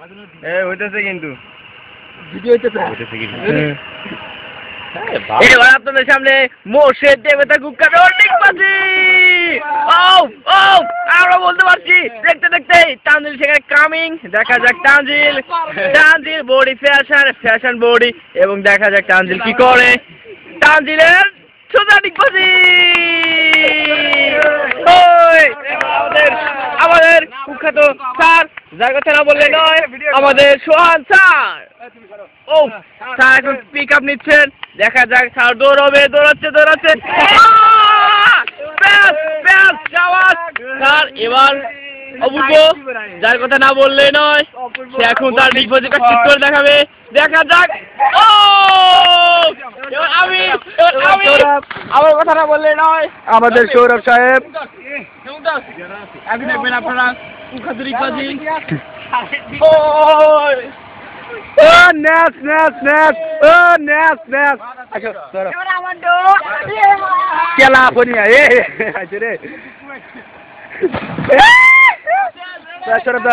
হইতেছে কিন্তু ভিডিও হইতেছে কিন্তু এবার আপনাদের সামনে মোর্শেদ দেবতা গুক্কার অনেক বাজি আমরা বলতে পারছি দেখতে দেখতে তানজিল সেখানে কামিং দেখা যাক তানজিল বডি ফ্যাশন বডি এবং দেখা যাক তানজিল কি করে তানজিলের সোজা ডিগবাজি আমাদের কুখ্যাত স্যার যার কথা না বললে নয় আমাদের সোহান স্যার স্যার এখন পিক আপ নিচ্ছেন দেখা যাক স্যার দৌড়াচ্ছে স্যার এবার অপূর্ব যার কথা না বললে নয় সে এখন তার ডিগবাজিটা ঠিক করে দেখাবে দেখা যাক আমি আমার কথা না বললে নয় আমাদের সৌরভ সাহেব এখন দেখবেন আপনারা কুখ্যাত ডিগবাজি কেলা ফোনিয়া রে সৌরভ